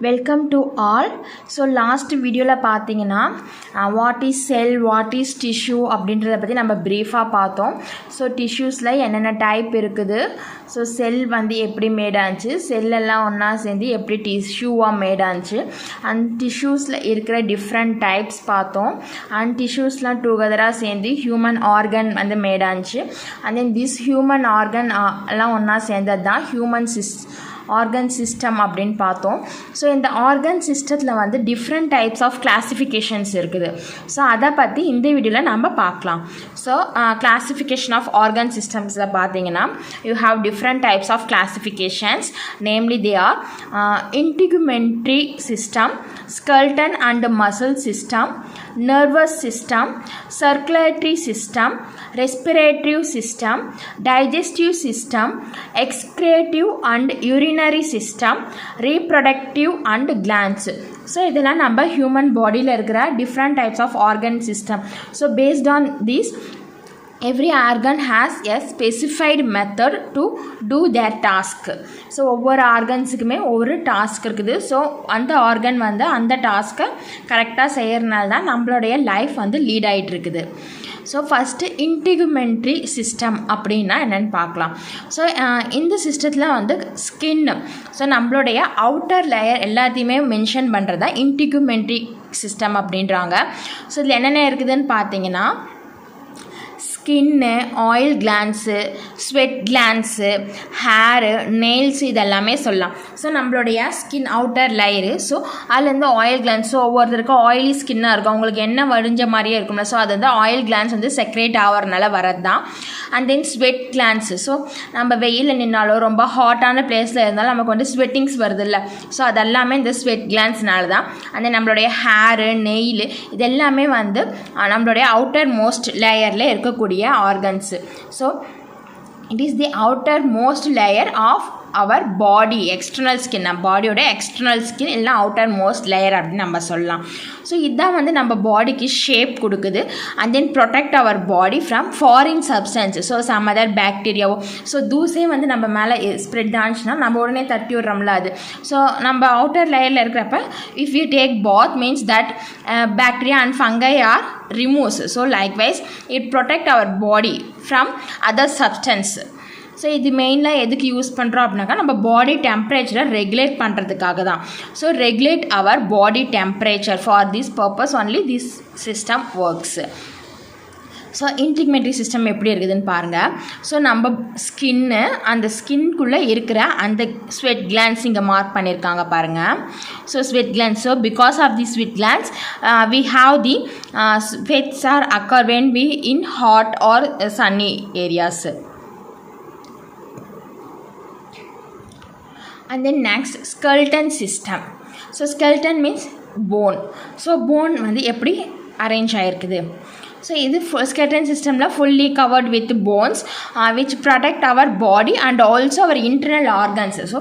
Welcome to all. So last வீடியோவில் பார்த்தீங்கன்னா what is sell, what is tissue அப்படின்றத பற்றி நம்ம ப்ரீஃபாக பார்த்தோம். ஸோ டிஷ்யூஸில் என்னென்ன டைப் இருக்குது, ஸோ செல் வந்து எப்படி மேடாச்சு, செல்லெல்லாம் ஒன்றா சேர்ந்து எப்படி டிஷ்யூவாக மேடாச்சு, அண்ட் டிஷ்யூஸில் இருக்கிற டிஃப்ரெண்ட் டைப்ஸ் பார்த்தோம். அண்ட் டிஷ்யூஸ்லாம் டுகெதராக சேர்ந்து ஹியூமன் ஆர்கன் வந்து மேடாச்சு. And then this human organ எல்லாம் ஒன்றா சேர்ந்தது தான் ஹியூமன் ஆர்கன் சிஸ்டம் அப்படின்னு பார்த்தோம். ஸோ இந்த ஆர்கன் சிஸ்டத்தில் வந்து டிஃப்ரெண்ட் டைப்ஸ் ஆஃப் கிளாஸிஃபிகேஷன்ஸ் இருக்குது. ஸோ அதை பற்றி இந்த வீடியோவில் நம்ம பார்க்கலாம். ஸோ கிளாஸிஃபிகேஷன் ஆஃப் ஆர்கன் சிஸ்டம்ஸில் பார்த்தீங்கன்னா you have different types of classifications. Namely they are integumentary system, skeleton and muscle system, nervous system, circulatory system, respiratory system, digestive system, excretive and urinary system, reproductive and glands. So இதெல்லாம் நம்ம human பாடியில் இருக்கிற different types of organ system. So based on this every organ has a specified method to do their task. So ஒவ்வொரு ஆர்கன்ஸுக்குமே ஒவ்வொரு task இருக்குது. So அந்த organ வந்து அந்த டாஸ்க்கை கரெக்டாக செய்கிறனால தான் நம்மளுடைய லைஃப் வந்து லீட் ஆகிட்டு இருக்குது. ஸோ ஃபஸ்ட்டு இன்டிகுமெண்ட்ரி சிஸ்டம் அப்படின்னா என்னென்னு பார்க்கலாம். ஸோ இந்த சிஸ்டத்தில் வந்து ஸ்கின், ஸோ நம்மளுடைய அவுட்டர் லேயர் எல்லாத்தையுமே மென்ஷன் பண்ணுறது தான் இன்டிகுமெண்ட்ரி சிஸ்டம் அப்படின்றாங்க. ஸோ இதில் என்னென்ன இருக்குதுன்னு பார்த்தீங்கன்னா skin, oil clans, sweat clans, hair, nails இதெல்லாமே சொல்லலாம். ஸோ நம்மளுடைய ஸ்கின் அவுட்டர் லேயரு, ஸோ அதுலேருந்து ஆயில் கிளான்ஸ், ஸோ ஒவ்வொருத்தருக்கும் ஆயிலி ஸ்கின்னாக இருக்கும், அவங்களுக்கு என்ன வடிஞ்ச மாதிரியே இருக்கும்ல, ஸோ அது வந்து ஆயில் கிளான்ஸ் வந்து செக்ரேட் ஆகிறதுனால வரது தான். And then sweat clans, so நம்ம வெயிலில் நின்னாலும் ரொம்ப ஹாட்டான பிளேஸில் இருந்தாலும் நமக்கு வந்து ஸ்வெட்டிங்ஸ் வருது இல்லை, ஸோ அதெல்லாமே இந்த ஸ்வெட் கிளான்ஸ்னால தான். அண்ட் தென் நம்மளுடைய ஹேரு, நெயில் இதெல்லாமே வந்து நம்மளுடைய அவுட்டர் மோஸ்ட் லேயரில் இருக்கக்கூடிய organs. So it is the outermost layer of our body, external skin, நம்ம பாடியோட எக்ஸ்டர்னல் ஸ்கின் இல்லை அவுட்டர் மோஸ்ட் லேயர் அப்படின்னு நம்ம சொல்லலாம். ஸோ இதுதான் வந்து நம்ம பாடிக்கு ஷேப் கொடுக்குது. And then protect our body from foreign substance, so some other பேக்டீரியாவோ, ஸோ தூசே வந்து நம்ம மேலே ஸ்ப்ரெட் ஆனிச்சுன்னா நம்ம உடனே தட்டி விட்றோம்ல அது. ஸோ நம்ம அவுட்டர் லேயரில் இருக்கிறப்ப if you take path means that bacteria and fungi are removes. So likewise it protect our body from other substance. So இது மெயினாக எதுக்கு யூஸ் பண்ணுறோம் அப்படின்னாக்கா நம்ம பாடி டெம்பரேச்சரை ரெகுலேட் பண்ணுறதுக்காக தான். So regulate our body temperature, for this purpose only this system works. So integumentary system எப்படி இருக்குதுன்னு பாருங்கள். ஸோ நம்ம ஸ்கின்னு, அந்த ஸ்கின்குள்ளே இருக்கிற அந்த ஸ்வெட் கிளான்ஸ் இங்கே மார்க் பண்ணியிருக்காங்க பாருங்கள். So sweat glands, so because of the sweat glands we have the sweats are occur when we in hot or sunny areas. And then next skeleton system. So skeleton means bone. So bone வந்து எப்படி arrange ஆகிருக்குது. So இது skeleton systemல fully covered with bones which protect our body and also our internal organs. So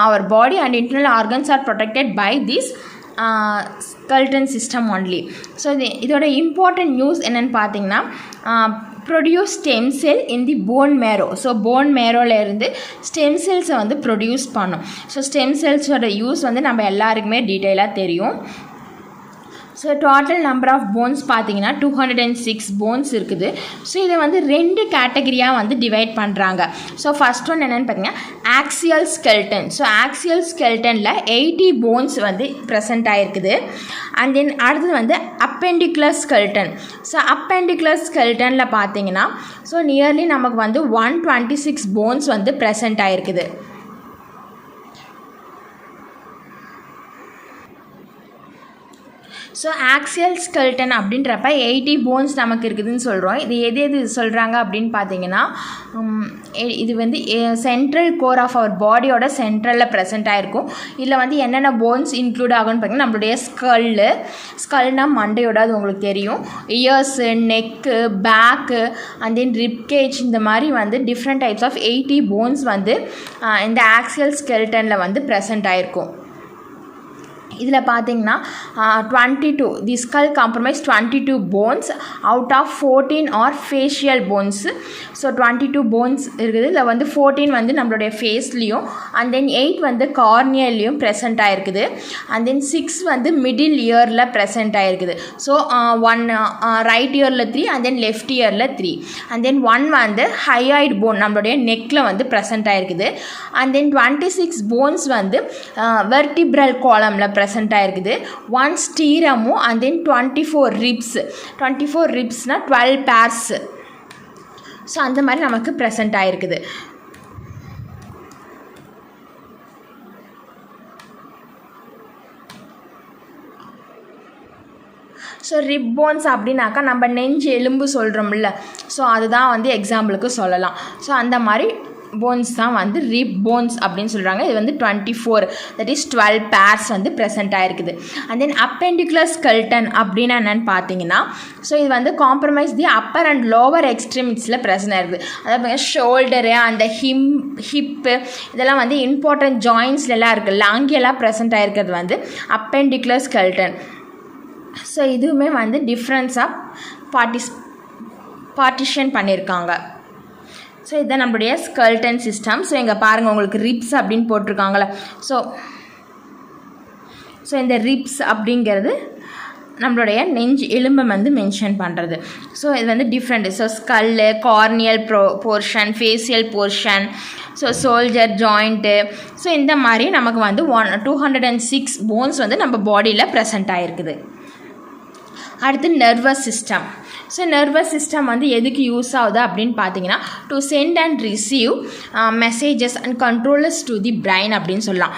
our body and internal organs are protected by this skeleton system only. So இதோட important news என்னென்னு பார்த்தீங்கன்னா produce stem cell in the bone marrow. So bone மேரோலேருந்து stem செல்ஸை வந்து produce பண்ணும். So stem செல்ஸோட use வந்து நம்ம எல்லாருக்குமே டீட்டெயிலாக தெரியும். So total number of bones பார்த்தீங்கன்னா 206 போன்ஸ் இருக்குது. ஸோ இதை வந்து 2 கேட்டகரியாக வந்து டிவைட் பண்ணுறாங்க. ஸோ ஃபஸ்ட் ஒன் என்னென்னு பார்த்தீங்கன்னா ஆக்சியல் ஸ்கெல்டன். ஸோ ஆக்சியல் ஸ்கெல்டனில் 80 போன்ஸ் வந்து ப்ரெசென்ட் ஆகிருக்குது. அண்ட் தென் அடுத்தது வந்து அப்பெண்டிகுலர் ஸ்கெல்டன். ஸோ அப்பெண்டிகுலர் ஸ்கெல்டனில் பார்த்தீங்கன்னா ஸோ நியர்லி நமக்கு வந்து 126 போன்ஸ் வந்து ப்ரெசென்ட் ஆகிருக்குது. ஸோ ஆக்சியல் ஸ்கெல்டன் அப்படின்றப்ப 80 போன்ஸ் நமக்கு இருக்குதுன்னு சொல்கிறோம். இது எது சொல்கிறாங்க அப்படின்னு பார்த்தீங்கன்னா இது வந்து சென்ட்ரல் கோர் ஆஃப் அவர் பாடியோட சென்ட்ரலில் ப்ரெசென்ட் ஆகிருக்கும். இதில் வந்து என்னென்ன போன்ஸ் இன்க்ளூட் ஆகும்னு பார்த்தீங்கன்னா நம்மளுடைய ஸ்கல்னால் மண்டையோட அது உங்களுக்கு தெரியும், ears, neck, back and then ribcage, இந்த மாதிரி வந்து டிஃப்ரெண்ட் டைப்ஸ் ஆஃப் 80 போன்ஸ் வந்து இந்த ஆக்சியல் ஸ்கெல்டனில் வந்து ப்ரெசென்ட் ஆகிருக்கும். இதில் பார்த்தீங்கன்னா 22 the skull compromise 22 bones out of 14 are facial bones. So 22 bones இருக்குது. இதில் வந்து 14 வந்து நம்மளுடைய ஃபேஸ்லேயும் அண்ட் தென் 8 வந்து கார்னியர்லேயும் ப்ரெசென்ட் ஆகிருக்குது. அண்ட் தென் 6 வந்து மிடில் இயரில் ப்ரெசென்ட் ஆகிருக்குது. ஸோ 1 ரைட் இயரில் 3 அண்ட் தென் லெஃப்ட் இயரில் 3 அண்ட் தென் 1 வந்து ஹையாய்டு போன் நம்மளுடைய நெக்கில் வந்து ப்ரெசென்ட் ஆகிருக்குது. அண்ட் தென் 26 போன்ஸ் வந்து வெர்டிப்ரல் காலமில் ப்ரெசென்ட் ஆகிருக்குது. 1 ஸ்டீரமும் அண்ட் தென் 24 ரிப்ஸ். 24 ரிப்ஸ்னால் 12 பேர்ஸ். ஸோ அந்த மாதிரி நமக்கு ப்ரெசென்ட் ஆகிருக்குது. ஸோ ரிப் போன்ஸ் அப்படின்னாக்கா நம்ம நெஞ்சு எலும்பு சொல்கிறோம்ல, ஸோ அதுதான் வந்து எக்ஸாம்பிளுக்கு சொல்லலாம். ஸோ அந்த மாதிரி போன்ஸ் தான் வந்து ரிப் போன்ஸ் அப்படின்னு சொல்கிறாங்க. இது வந்து 24 தட் இஸ் 12 பேர்ஸ் வந்து ப்ரெசென்ட் ஆகிருக்குது. அண்ட் தென் அப்பெண்டிகுலர் ஸ்கெல்டன் அப்படின்னா என்னென்னு பார்த்தீங்கன்னா, ஸோ இது வந்து compromise the upper and lower எக்ஸ்ட்ரீமிட்ஸில் ப்ரெசென்ட் ஆகிருக்குது. அதாவது ஷோல்டரு அந்த ஹிப்பு இதெல்லாம் வந்து இம்பார்ட்டன்ட் ஜாயின்ஸ்லாம் இருக்குது. அங்கெல்லாம் ப்ரெசென்ட் ஆகிருக்கிறது வந்து அப்பெண்டிகுலர் ஸ்கெல்டன். ஸோ இதுவுமே வந்து டிஃப்ரென்ஸாக பார்ட்டிஷன் பண்ணியிருக்காங்க. ஸோ இதுதான் நம்மளுடைய ஸ்கெல்டன் சிஸ்டம். ஸோ இங்கே பாருங்கள் உங்களுக்கு ரிப்ஸ் அப்படின்னு போட்டிருக்காங்களே. ஸோ இந்த ரிப்ஸ் அப்படிங்கிறது நம்மளுடைய நெஞ்சு எலும்பை வந்து மென்ஷன் பண்ணுறது. ஸோ இது வந்து different. So skull, corneal portion, facial portion, so shoulder joint. So இந்த மாதிரி நமக்கு வந்து 206 போன்ஸ் வந்து நம்ம பாடியில் ப்ரெசென்ட் ஆகிருக்குது. அடுத்து nervous system. So nervous system வந்து எதுக்கு யூஸ் ஆகுது அப்படின்னு பார்த்தீங்கன்னா, to send and receive messages and controllers to the brain அப்படின்னு சொல்லலாம்.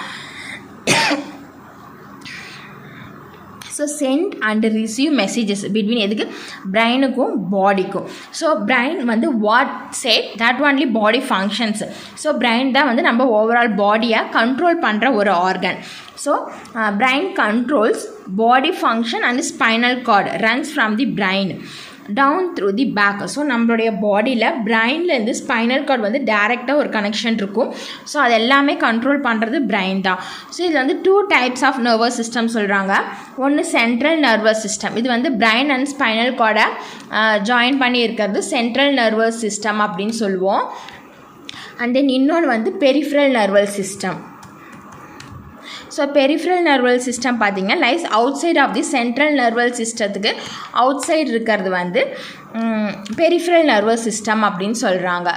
So send and receive messages between எதுக்கு பிரைனுக்கும் பாடிக்கும். ஸோ பிரைன் வந்து what set that only body functions. So brain தான் வந்து நம்ம ஓவரால் பாடியை கண்ட்ரோல் பண்ணுற ஒரு organ. So brain controls body function and spinal cord runs from the brain down through the back. So நம்மளுடைய பாடியில் பிரைன்லேருந்து ஸ்பைனல் கார்டு வந்து டைரெக்டாக ஒரு கனெக்ஷன் இருக்கும். ஸோ அது எல்லாமே கண்ட்ரோல் பண்ணுறது பிரைன் தான். ஸோ இதில் வந்து 2 டைப்ஸ் ஆஃப் நர்வஸ் சிஸ்டம் சொல்கிறாங்க. ஒன்று சென்ட்ரல் நர்வஸ் சிஸ்டம். இது வந்து பிரைன் அண்ட் ஸ்பைனல் கார்டை ஜாயின் பண்ணி இருக்கிறது சென்ட்ரல் நர்வஸ் சிஸ்டம் அப்படின்னு சொல்லுவோம். அண்ட் தென் இன்னொன்று வந்து peripheral nervous system. So peripheral neural system பார்த்திங்கன்னா lies outside of the central neural சிஸ்டத்துக்கு அவுட் சைடு இருக்கிறது வந்து பெரிஃபரல் நர்வஸ் சிஸ்டம் அப்படின்னு சொல்கிறாங்க.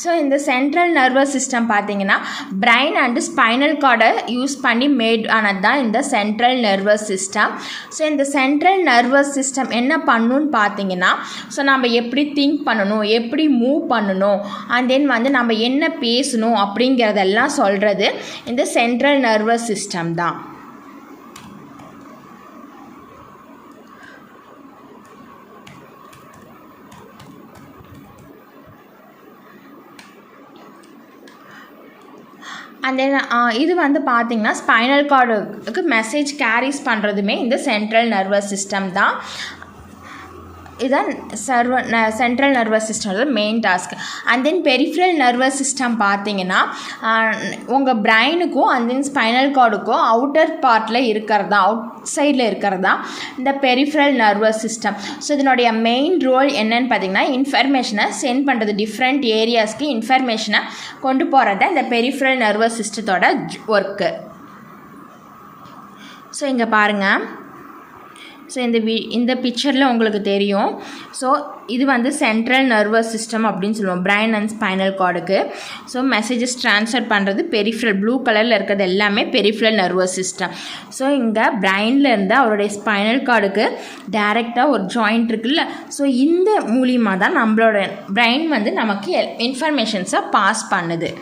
ஸோ இந்த சென்ட்ரல் நர்வஸ் சிஸ்டம் பார்த்திங்கன்னா பிரைன் அண்டு ஸ்பைனல் கார்டை யூஸ் பண்ணி மேட் ஆனது தான் இந்த சென்ட்ரல் நர்வஸ் சிஸ்டம். ஸோ இந்த சென்ட்ரல் நர்வஸ் சிஸ்டம் என்ன பண்ணணுன்னு பார்த்தீங்கன்னா, ஸோ நம்ம எப்படி திங்க் பண்ணணும், எப்படி மூவ் பண்ணணும், அண்ட் தென் வந்து நம்ம என்ன பேசணும் அப்படிங்கிறதெல்லாம் சொல்கிறது இந்த சென்ட்ரல் நர்வஸ் சிஸ்டம் தான். அண்ட் தென் இது வந்து பார்த்திங்கன்னா ஸ்பைனல் கார்டுக்கு மெசேஜ் கேரிஸ் பண்ணுறதுமே இந்த சென்ட்ரல் நர்வஸ் சிஸ்டம் தான். இதுதான் சென்ட்ரல் நர்வஸ் சிஸ்டமோட main task. And then peripheral nervous system பார்த்தீங்கன்னா உங்கள் பிரைனுக்கும் அண்ட் தென் ஸ்பைனல் கார்டுக்கும் அவுட்டர் பார்ட்டில் இருக்கிறதா, அவுட் சைடில் இருக்கிறதா இந்த பெரிஃபரல் நர்வஸ் சிஸ்டம். ஸோ இதனுடைய மெயின் ரோல் என்னன்னு பார்த்தீங்கன்னா இன்ஃபர்மேஷனை சென்ட் பண்ணுறது, டிஃப்ரெண்ட் ஏரியாஸ்க்கு இன்ஃபர்மேஷனை கொண்டு போகிறது இந்த பெரிஃபரல் நர்வஸ் சிஸ்டத்தோட ஒர்க்கு. ஸோ இங்கே பாருங்கள். ஸோ இந்த பிக்சரில் உங்களுக்கு தெரியும். ஸோ இது வந்து சென்ட்ரல் நர்வஸ் சிஸ்டம் அப்படின்னு சொல்லுவோம் பிரைன் அண்ட் ஸ்பைனல் கார்டுக்கு. ஸோ மெசேஜஸ் ட்ரான்ஸ்ஃபர் பண்ணுறது பெரிஃபரல், ப்ளூ கலரில் இருக்கிறது எல்லாமே பெரிஃபரல் நர்வஸ் சிஸ்டம். ஸோ இங்கே பிரைன்லேருந்து அவருடைய ஸ்பைனல் கார்டுக்கு டைரெக்டாக ஒரு ஜாயிண்ட் இருக்குல்ல, ஸோ இந்த மூலியமாக தான் நம்மளோட பிரைன் வந்து நமக்கு இன்ஃபர்மேஷன்ஸை பாஸ் பண்ணுது.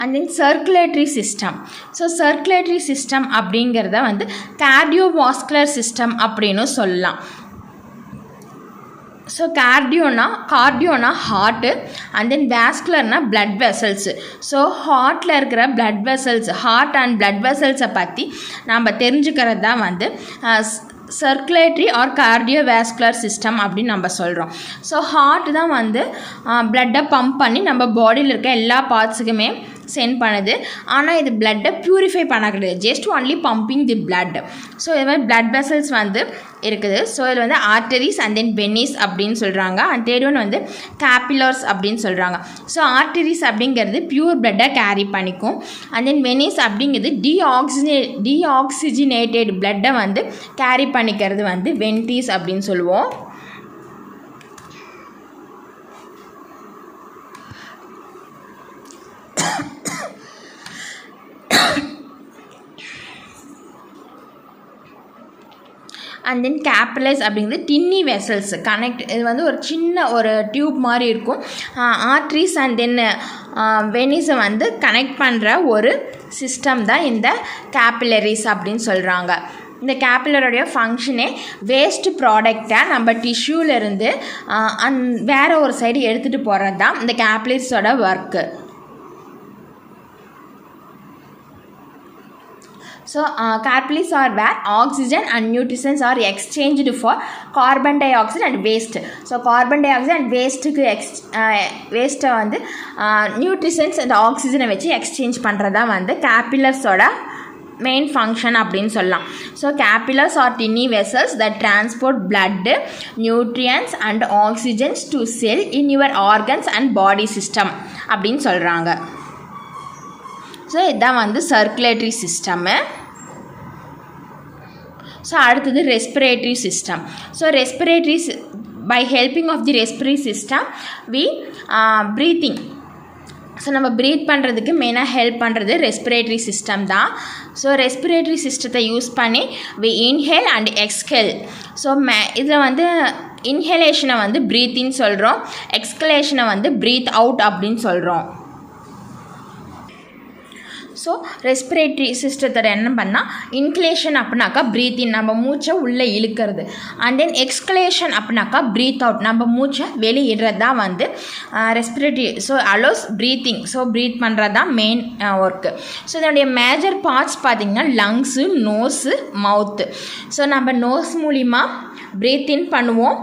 And then circulatory system. So circulatory system அப்படிங்கிறத வந்து கார்டியோவாஸ்குலர் சிஸ்டம் அப்படின்னு சொல்லலாம். ஸோ கார்டியோனா ஹார்ட்டு, அண்ட் தென் வேஸ்குலர்னால் பிளட் வெசல்ஸு. ஸோ ஹார்ட்டில் இருக்கிற blood vessels, heart and blood வெசல்ஸை பற்றி நம்ம தெரிஞ்சுக்கிறது தான் வந்து சர்க்குலேட்டரி ஆர் கார்டியோவாஸ்குலர் சிஸ்டம் அப்படின்னு நம்ம சொல்கிறோம். ஸோ ஹார்ட் தான் வந்து பிளட்டை பம்ப் பண்ணி நம்ம பாடியில் இருக்க எல்லா பார்ட்ஸுக்குமே சென்ட் பண்ணுது. ஆனால் இது பிளட்டை ப்யூரிஃபை பண்ண கிடையாது, ஜஸ்ட் ஒன்லி பம்பிங் தி பிளட். ஸோ இது மாதிரி பிளட் வெசல்ஸ் வந்து இருக்குது. ஸோ இதில் வந்து ஆர்டரிஸ் அண்ட் தென் வெனிஸ் அப்படின்னு சொல்கிறாங்க. அண்ட் தேர்ட் ஒன் வந்து கேபிலர்ஸ் அப்படின்னு சொல்கிறாங்க. ஸோ ஆர்டரிஸ் அப்படிங்கிறது பியூர் பிளட்டை கேரி பண்ணிக்கும். அண்ட் தென் வெனிஸ் அப்படிங்கிறது டீஆக்சிஜினேட்டட் பிளட்டை வந்து கேரி பண்ணிக்கிறது வந்து வென்டிஸ் அப்படின்னு சொல்லுவோம். அண்ட் தென் கேபிலர்ஸ் அப்படிங்கிறது டின்னி வெசல்ஸ் கனெக்ட், இது வந்து ஒரு சின்ன ஒரு டியூப் மாதிரி இருக்கும். ஆர்ட்ரிஸ் அண்ட் தென் வெனிஸை வந்து கனெக்ட் பண்ணுற ஒரு சிஸ்டம் தான் இந்த கேபிலரிஸ் அப்படின்னு சொல்கிறாங்க. இந்த கேபிலரோடைய ஃபங்க்ஷனே வேஸ்ட் ப்ராடக்டை நம்ம டிஷ்யூலேருந்து வேறு ஒரு சைடு எடுத்துகிட்டு போகிறது தான் இந்த கேபிலரிஸோட work. So capillaries are where oxygen and nutrients are exchanged for carbon dioxide and waste. So carbon dioxide and waste வந்து nutrients and oxygen வச்சு எக்ஸ்சேஞ்ச் பண்ணுறதா வந்து கேபிலர்ஸோட மெயின் ஃபங்க்ஷன் அப்படின்னு சொல்லலாம். So capillaries are tiny vessels that transport blood, nutrients and oxygens to cell in your organs and body system அப்படின்னு சொல்கிறாங்க. So இதுதான் வந்து சர்க்குலேட்டரி சிஸ்டம்மு. ஸோ அடுத்தது respiratory system. So by helping of the respiratory system we breathing. So நம்ம breathe பண்ணுறதுக்கு மெயினாக help பண்ணுறது respiratory system தான். ஸோ ரெஸ்பிரேட்டரி சிஸ்டத்தை யூஸ் பண்ணி we inhale and exhale. So இதில் வந்து இன்ஹேலேஷனை வந்து ப்ரீத்தின்னு சொல்கிறோம், எக்ஸ்கலேஷனை வந்து ப்ரீத் அவுட் அப்படின்னு சொல்கிறோம். ஸோ ரெஸ்பிரேட்டரி சிஸ்டத்தோட என்ன பண்ணால் இன்ஹலேஷன் அப்படின்னாக்கா ப்ரீத் இன், நம்ம மூச்சை உள்ளே இழுக்கிறது. அண்ட் தென் எக்ஸ்கலேஷன் அப்படின்னாக்கா ப்ரீத் அவுட், நம்ம மூச்சை வெளியிடுறது தான் வந்து respiratory. So allows breathing. So breathe பண்ணுறது தான் மெயின் ஒர்க்கு. ஸோ இதனுடைய மேஜர் பார்ட்ஸ் பார்த்திங்கன்னா லங்ஸு, நோஸு, மவுத்து. ஸோ நம்ம நோஸ் மூலிமா ப்ரீத் இன் பண்ணுவோம்.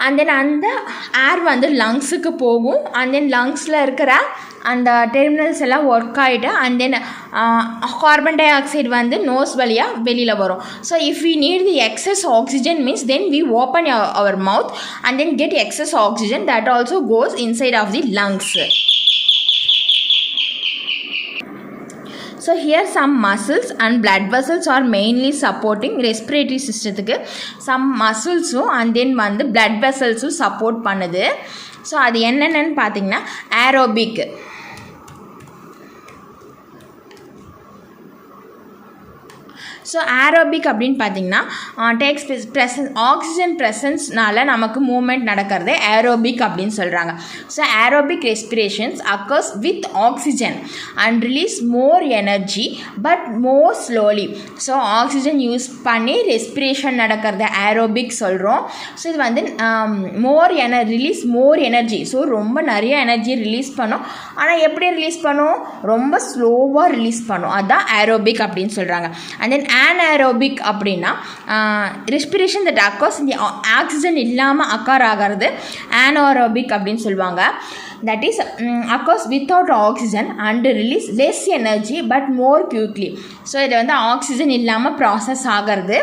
அண்ட் தென் அந்த ஏர் வந்து லங்ஸுக்கு போகும். அண்ட் தென் லங்ஸில் இருக்கிற அந்த டெர்மினல்ஸ் எல்லாம் ஒர்க் ஆகிட்டு and then carbon dioxide வந்து நோஸ் வழியாக வெளியில் வரும். So if we need the excess oxygen means then we open our mouth and then get excess oxygen that also goes inside of the lungs. So here some muscles and blood vessels are mainly supporting respiratory systemத்துக்கு some muscles-உம் and then வந்து blood vessels-உம் support பண்ணுது. So அது என்னென்னு பார்த்தீங்கன்னா aerobic. So aerobic அப்படின்னு பார்த்தீங்கன்னா tax oxygen ப்ரெசன்ஸ்னால நமக்கு moment நடக்கிறது aerobic அப்படின்னு சொல்கிறாங்க. So aerobic respirations occurs with oxygen and release more energy but more slowly. So oxygen use பண்ணி ரெஸ்பிரேஷன் நடக்கிறது ஏரோபிக் சொல்கிறோம். ஸோ இது வந்து ரிலீஸ் மோர் எனர்ஜி. ஸோ ரொம்ப நிறைய எனர்ஜி ரிலீஸ் பண்ணும். ஆனால் எப்படி ரிலீஸ் பண்ணும்? ரொம்ப ஸ்லோவாக ரிலீஸ் பண்ணும். அதுதான் ஏரோபிக் அப்படின்னு சொல்கிறாங்க. அண்ட் தென் anaerobic அப்படின்னா ரெஸ்பிரேஷன் தட் அக்கர்ஸ் இந்த ஆக்சிஜன் இல்லாமல் அக்கர் ஆகிறது anaerobic அப்படின்னு சொல்லுவாங்க. that is occurs without oxygen and release less energy but more quickly. So இது வந்து ஆக்சிஜன் இல்லாமல் ப்ராசஸ் ஆகிறது.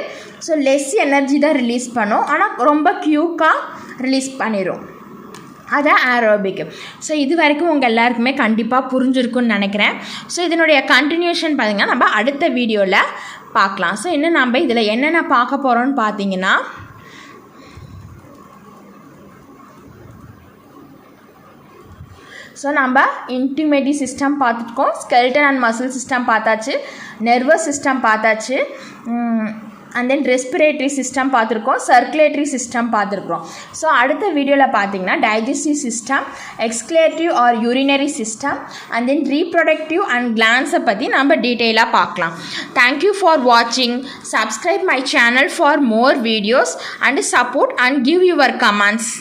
ஸோ லெஸ் எனர்ஜி தான் ரிலீஸ் பண்ணும், ஆனால் ரொம்ப க்யூக்காக ரிலீஸ் பண்ணிடும். அதான் ஏரோபிக். ஸோ இது வரைக்கும் உங்கள் எல்லாருக்குமே கண்டிப்பாக புரிஞ்சிருக்குன்னு நினைக்கிறேன். ஸோ இதனுடைய கண்டினியூஷன் பார்த்திங்கன்னா நம்ம அடுத்த வீடியோவில் பார்க்கலாம். ஸோ இன்னும் நம்ம இதில் என்னென்ன பார்க்க போகிறோன்னு பார்த்தீங்கன்னா ஸோ நம்ம இன்டிமேட்டி சிஸ்டம் பார்த்துருக்கோம், ஸ்கெல்டன் அண்ட் மசில் சிஸ்டம் பார்த்தாச்சு, நர்வஸ் சிஸ்டம் பார்த்தாச்சு, அண்ட் தென் ரெஸ்பிரேட்டரி சிஸ்டம் பார்த்துருக்கோம், சர்க்குலேட்டரி சிஸ்டம் பார்த்துருக்கோம். ஸோ அடுத்த வீடியோவில் பார்த்தீங்கன்னா digestive system, excretory or urinary system, and then reproductive and கிளான்ஸை பற்றி நம்ம டீட்டெயிலாக பார்க்கலாம். தேங்க்யூ ஃபார் வாட்சிங். Subscribe my channel for more videos and support and give your comments.